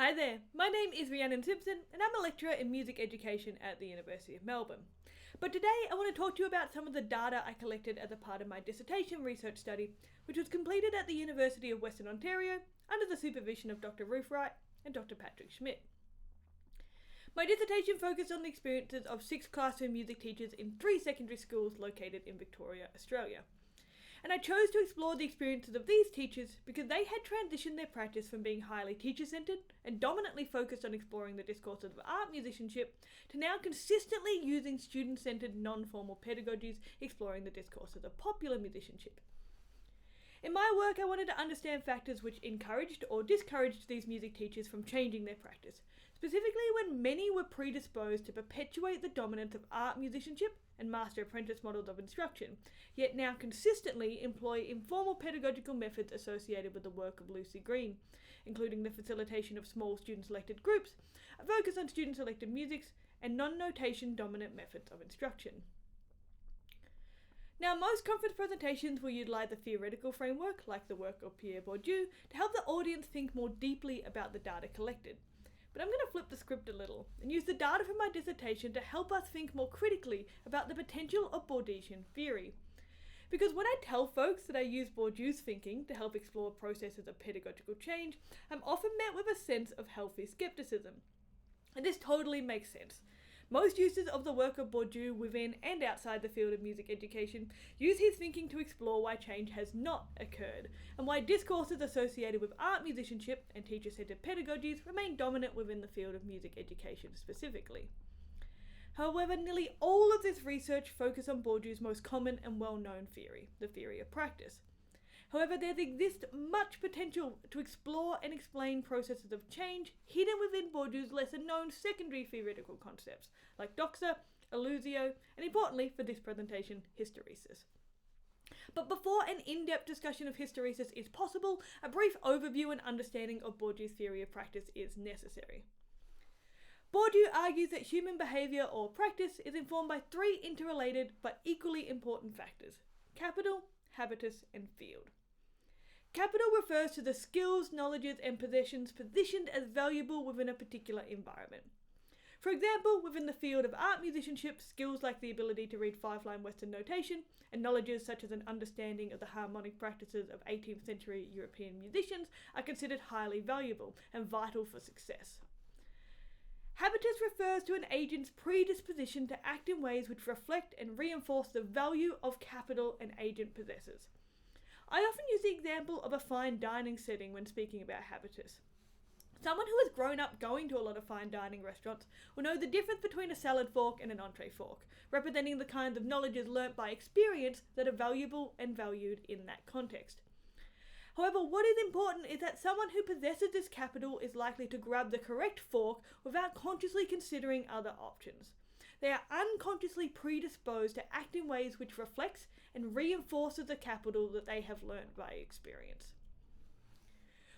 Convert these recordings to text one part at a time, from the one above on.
Hi there, my name is Rhiannon Simpson and I'm a lecturer in music education at the University of Melbourne. But today I want to talk to you about some of the data I collected as a part of my dissertation research study, which was completed at the University of Western Ontario under the supervision of Dr. Ruth Wright and Dr. Patrick Schmidt. My dissertation focused on the experiences of 6 classroom music teachers in 3 secondary schools located in Victoria, Australia. And I chose to explore the experiences of these teachers because they had transitioned their practice from being highly teacher-centred and dominantly focused on exploring the discourses of art musicianship to now consistently using student-centred non-formal pedagogies exploring the discourses of popular musicianship. In my work, I wanted to understand factors which encouraged or discouraged these music teachers from changing their practice, specifically when many were predisposed to perpetuate the dominance of art musicianship and master-apprentice models of instruction, yet now consistently employ informal pedagogical methods associated with the work of Lucy Green, including the facilitation of small student-selected groups, a focus on student-selected musics, and non-notation dominant methods of instruction. Now, most conference presentations will utilise a theoretical framework, like the work of Pierre Bourdieu, to help the audience think more deeply about the data collected. But I'm going to flip the script a little and use the data from my dissertation to help us think more critically about the potential of Bourdieuian theory. Because when I tell folks that I use Bourdieu's thinking to help explore processes of pedagogical change, I'm often met with a sense of healthy skepticism. And this totally makes sense. Most users of the work of Bourdieu within and outside the field of music education use his thinking to explore why change has not occurred, and why discourses associated with art musicianship and teacher-centred pedagogies remain dominant within the field of music education specifically. However, nearly all of this research focuses on Bourdieu's most common and well-known theory, the theory of practice. However, there exists much potential to explore and explain processes of change hidden within Bourdieu's lesser-known secondary theoretical concepts, like doxa, allusio, and importantly for this presentation, hysteresis. But before an in-depth discussion of hysteresis is possible, a brief overview and understanding of Bourdieu's theory of practice is necessary. Bourdieu argues that human behaviour or practice is informed by 3 interrelated but equally important factors: capital, habitus, and field. Capital refers to the skills, knowledges, and possessions positioned as valuable within a particular environment. For example, within the field of art musicianship, skills like the ability to read 5-line Western notation and knowledges such as an understanding of the harmonic practices of 18th century European musicians are considered highly valuable and vital for success. Habitus refers to an agent's predisposition to act in ways which reflect and reinforce the value of capital an agent possesses. I often use the example of a fine dining setting when speaking about habitus. Someone who has grown up going to a lot of fine dining restaurants will know the difference between a salad fork and an entree fork, representing the kinds of knowledges learnt by experience that are valuable and valued in that context. However, what is important is that someone who possesses this capital is likely to grab the correct fork without consciously considering other options. They are unconsciously predisposed to act in ways which reflects and reinforces the capital that they have learnt by experience.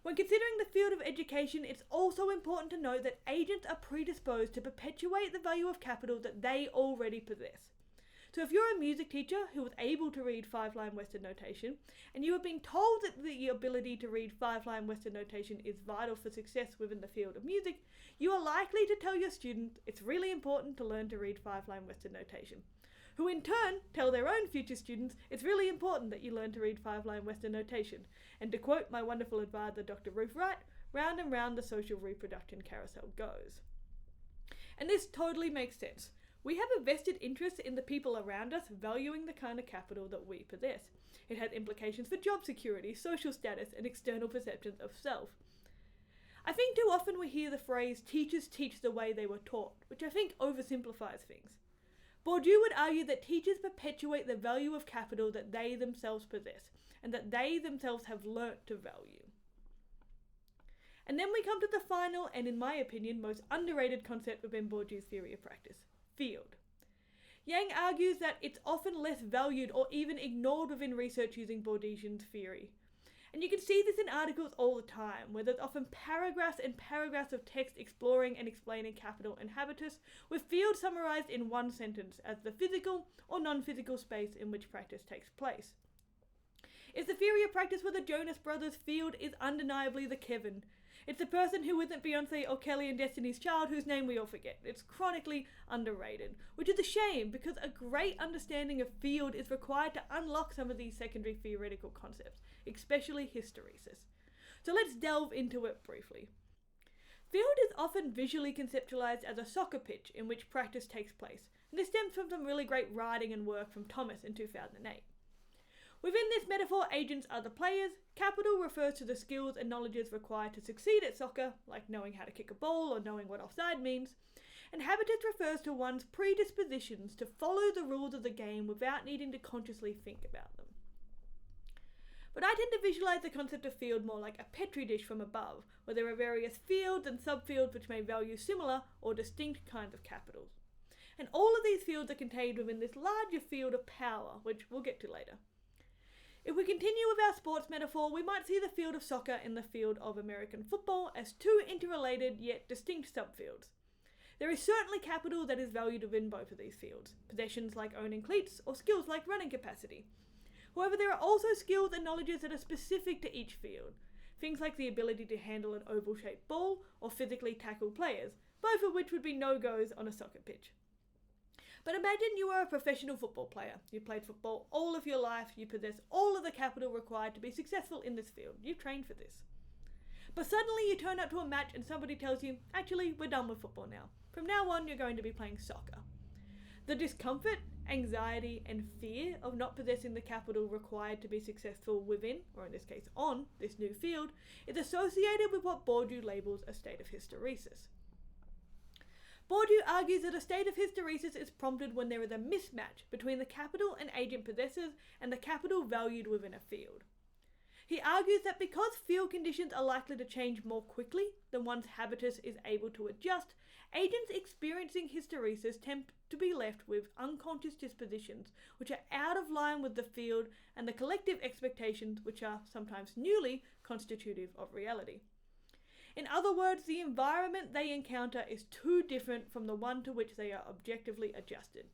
When considering the field of education, it's also important to note that agents are predisposed to perpetuate the value of capital that they already possess. So if you're a music teacher who was able to read 5-line Western notation, and you have been told that the ability to read 5-line Western notation is vital for success within the field of music, you are likely to tell your students it's really important to learn to read 5-line Western notation, who in turn tell their own future students it's really important that you learn to read 5-line Western notation. And to quote my wonderful advisor, Dr. Ruth Wright, round and round the social reproduction carousel goes. And this totally makes sense. We have a vested interest in the people around us valuing the kind of capital that we possess. It has implications for job security, social status, and external perceptions of self. I think too often we hear the phrase, teachers teach the way they were taught, which I think oversimplifies things. Bourdieu would argue that teachers perpetuate the value of capital that they themselves possess, and that they themselves have learnt to value. And then we come to the final, and in my opinion, most underrated concept within Bourdieu's theory of practice: field. Yang argues that it's often less valued or even ignored within research using Bourdieu's theory. And you can see this in articles all the time, where there's often paragraphs and paragraphs of text exploring and explaining capital and habitus, with field summarised in one sentence as the physical or non-physical space in which practice takes place. It's the theory of practice where the Jonas Brothers' field is undeniably the Kevin. It's the person who isn't Beyonce or Kelly and Destiny's Child whose name we all forget. It's chronically underrated, which is a shame because a great understanding of field is required to unlock some of these secondary theoretical concepts, especially hysteresis. So let's delve into it briefly. Field is often visually conceptualized as a soccer pitch in which practice takes place, and this stems from some really great writing and work from Thomas in 2008. Within this metaphor, agents are the players. Capital refers to the skills and knowledges required to succeed at soccer, like knowing how to kick a ball or knowing what offside means. And habitus refers to one's predispositions to follow the rules of the game without needing to consciously think about them. But I tend to visualize the concept of field more like a petri dish from above, where there are various fields and subfields which may value similar or distinct kinds of capitals. And all of these fields are contained within this larger field of power, which we'll get to later. If we continue with our sports metaphor, we might see the field of soccer and the field of American football as two interrelated yet distinct subfields. There is certainly capital that is valued within both of these fields, possessions like owning cleats or skills like running capacity. However, there are also skills and knowledges that are specific to each field, things like the ability to handle an oval-shaped ball or physically tackle players, both of which would be no-goes on a soccer pitch. But imagine you are a professional football player. You played football all of your life, you possess all of the capital required to be successful in this field. You've trained for this. But suddenly you turn up to a match and somebody tells you, actually, we're done with football now. From now on, you're going to be playing soccer. The discomfort, anxiety, and fear of not possessing the capital required to be successful within, or in this case on, this new field, is associated with what Bourdieu labels a state of hysteresis. Bourdieu argues that a state of hysteresis is prompted when there is a mismatch between the capital an agent possesses and the capital valued within a field. He argues that because field conditions are likely to change more quickly than one's habitus is able to adjust, agents experiencing hysteresis tend to be left with unconscious dispositions which are out of line with the field and the collective expectations which are sometimes newly constitutive of reality. In other words, the environment they encounter is too different from the one to which they are objectively adjusted,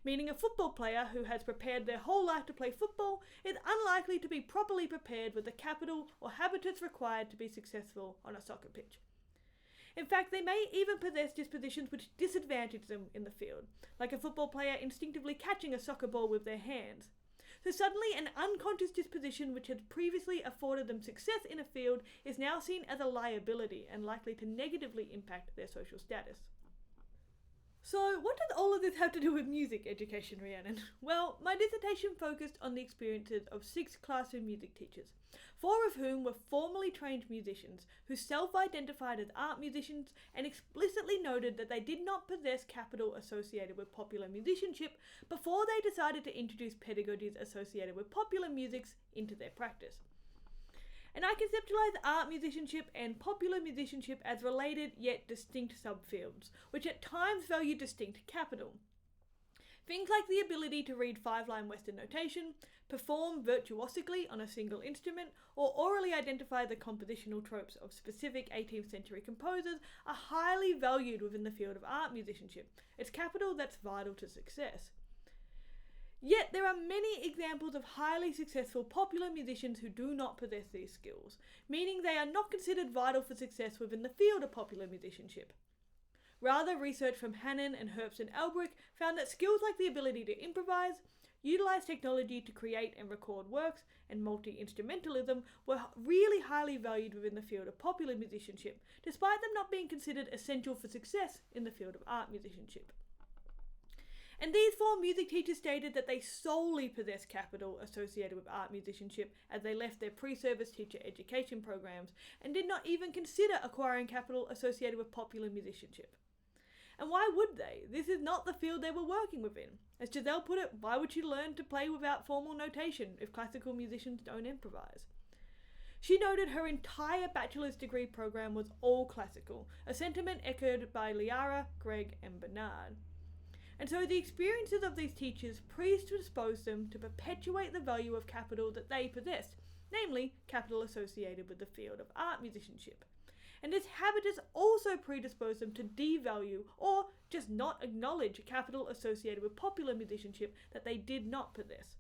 meaning a football player who has prepared their whole life to play football is unlikely to be properly prepared with the capital or habitus required to be successful on a soccer pitch. In fact, they may even possess dispositions which disadvantage them in the field, like a football player instinctively catching a soccer ball with their hands. So suddenly an unconscious disposition which had previously afforded them success in a field is now seen as a liability and likely to negatively impact their social status. So what does all of this have to do with music education, Rhiannon? Well, my dissertation focused on the experiences of 6 classroom music teachers, 4 of whom were formally trained musicians who self-identified as art musicians and explicitly noted that they did not possess capital associated with popular musicianship before they decided to introduce pedagogies associated with popular musics into their practice. And I conceptualize art musicianship and popular musicianship as related yet distinct subfields, which at times value distinct capital. Things like the ability to read 5-line Western notation, perform virtuosically on a single instrument, or orally identify the compositional tropes of specific 18th century composers are highly valued within the field of art musicianship. It's capital that's vital to success. Yet there are many examples of highly successful popular musicians who do not possess these skills, meaning they are not considered vital for success within the field of popular musicianship. Rather, research from Hannon and Herbst and Elbrick found that skills like the ability to improvise, utilize technology to create and record works, and multi-instrumentalism were really highly valued within the field of popular musicianship, despite them not being considered essential for success in the field of art musicianship. And these 4 music teachers stated that they solely possessed capital associated with art musicianship as they left their pre-service teacher education programs and did not even consider acquiring capital associated with popular musicianship. And why would they? This is not the field they were working within. As Giselle put it, why would you learn to play without formal notation if classical musicians don't improvise? She noted her entire bachelor's degree program was all classical, a sentiment echoed by Liara, Greg, and Bernard. And so the experiences of these teachers predisposed them to perpetuate the value of capital that they possessed, namely capital associated with the field of art musicianship. And this habitus also predisposed them to devalue or just not acknowledge capital associated with popular musicianship that they did not possess.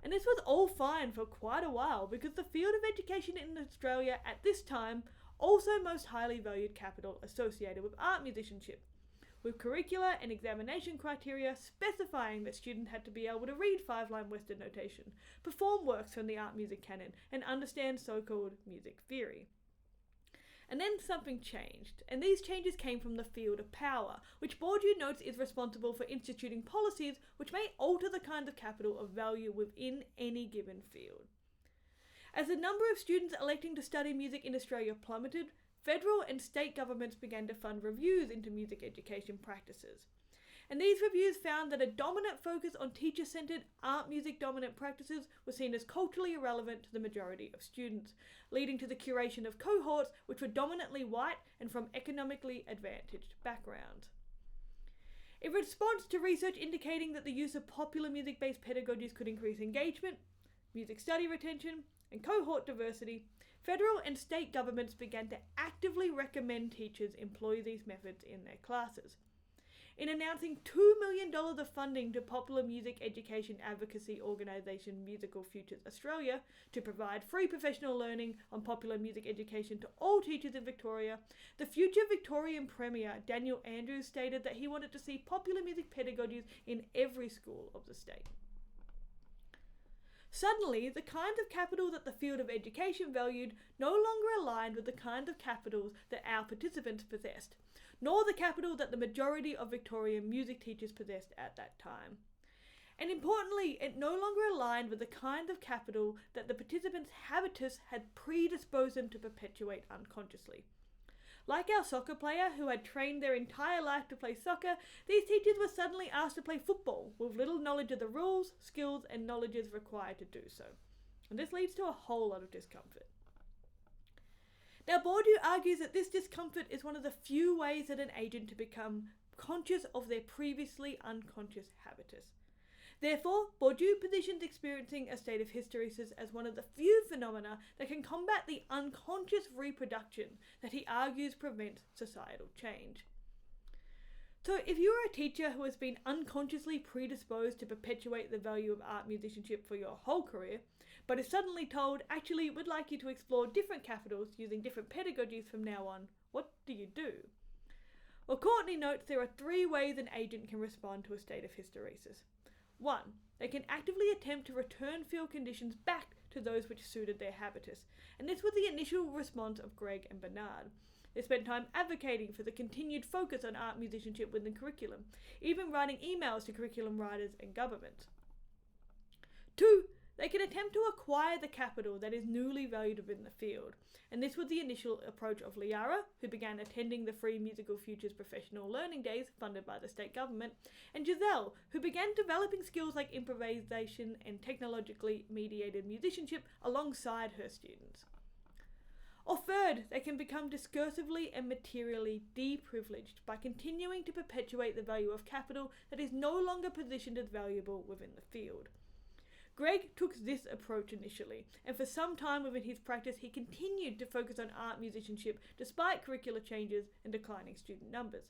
And this was all fine for quite a while because the field of education in Australia at this time also most highly valued capital associated with art musicianship, with curricula and examination criteria specifying that students had to be able to read 5-line Western notation, perform works from the art music canon, and understand so-called music theory. And then something changed, and these changes came from the field of power, which Bourdieu notes is responsible for instituting policies which may alter the kind of capital of value within any given field. As the number of students electing to study music in Australia plummeted, federal and state governments began to fund reviews into music education practices. And these reviews found that a dominant focus on teacher-centred, art music dominant practices was seen as culturally irrelevant to the majority of students, leading to the curation of cohorts which were dominantly white and from economically advantaged backgrounds. In response to research indicating that the use of popular music-based pedagogies could increase engagement, music study retention, and cohort diversity, federal and state governments began to actively recommend teachers employ these methods in their classes. In announcing $2 million of funding to popular music education advocacy organisation Musical Futures Australia to provide free professional learning on popular music education to all teachers in Victoria, the future Victorian Premier Daniel Andrews stated that he wanted to see popular music pedagogies in every school of the state. Suddenly, the kind of capital that the field of education valued no longer aligned with the kind of capitals that our participants possessed, nor the capital that the majority of Victorian music teachers possessed at that time. And importantly, it no longer aligned with the kind of capital that the participants' habitus had predisposed them to perpetuate unconsciously. Like our soccer player who had trained their entire life to play soccer, these teachers were suddenly asked to play football with little knowledge of the rules, skills, and knowledges required to do so. And this leads to a whole lot of discomfort. Now, Bourdieu argues that this discomfort is one of the few ways that an agent to become conscious of their previously unconscious habitus. Therefore, Bourdieu positions experiencing a state of hysteresis as one of the few phenomena that can combat the unconscious reproduction that he argues prevents societal change. So if you are a teacher who has been unconsciously predisposed to perpetuate the value of art musicianship for your whole career, but is suddenly told, actually, we'd like you to explore different capitals using different pedagogies from now on, what do you do? Well, Courtney notes there are 3 ways an agent can respond to a state of hysteresis. 1. They can actively attempt to return field conditions back to those which suited their habitus, and this was the initial response of Greg and Bernard. They spent time advocating for the continued focus on art musicianship within curriculum, even writing emails to curriculum writers and governments. 2. They can attempt to acquire the capital that is newly valued within the field, and this was the initial approach of Liara, who began attending the free Musical Futures professional learning days funded by the state government, and Giselle, who began developing skills like improvisation and technologically mediated musicianship alongside her students. Or 3rd, they can become discursively and materially deprivileged by continuing to perpetuate the value of capital that is no longer positioned as valuable within the field. Greg took this approach initially, and for some time within his practice he continued to focus on art musicianship despite curricular changes and declining student numbers.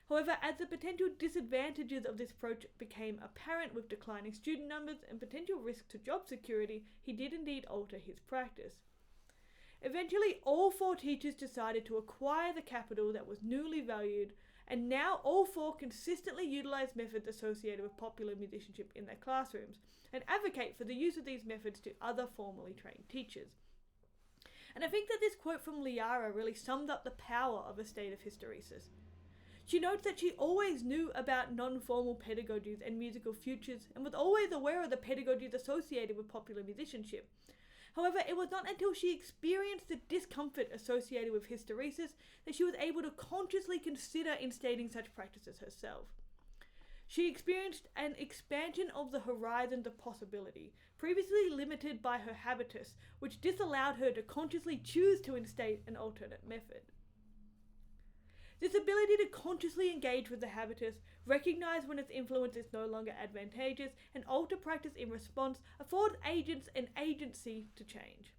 However, as the potential disadvantages of this approach became apparent with declining student numbers and potential risks to job security, he did indeed alter his practice. Eventually, all 4 teachers decided to acquire the capital that was newly valued, and now all 4 consistently utilize methods associated with popular musicianship in their classrooms and advocate for the use of these methods to other formally trained teachers. And I think that this quote from Liara really summed up the power of a state of hysteresis. She notes that she always knew about non-formal pedagogies and musical futures and was always aware of the pedagogies associated with popular musicianship. However, it was not until she experienced the discomfort associated with hysteresis that she was able to consciously consider instating such practices herself. She experienced an expansion of the horizons of possibility, previously limited by her habitus, which disallowed her to consciously choose to instate an alternate method. This ability to consciously engage with the habitus, recognize when its influence is no longer advantageous, and alter practice in response affords agents an agency to change.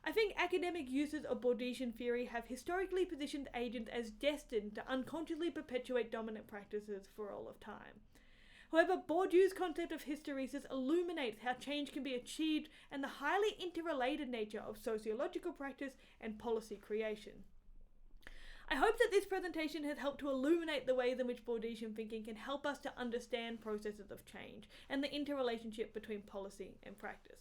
I think academic uses of Bourdieuian theory have historically positioned agents as destined to unconsciously perpetuate dominant practices for all of time. However, Bourdieu's concept of hysteresis illuminates how change can be achieved and the highly interrelated nature of sociological practice and policy creation. I hope that this presentation has helped to illuminate the ways in which Bourdieusian thinking can help us to understand processes of change and the interrelationship between policy and practice.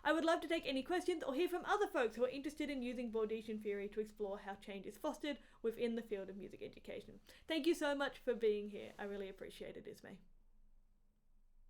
I would love to take any questions or hear from other folks who are interested in using Bourdieusian theory to explore how change is fostered within the field of music education. Thank you so much for being here. I really appreciate it, ISSME.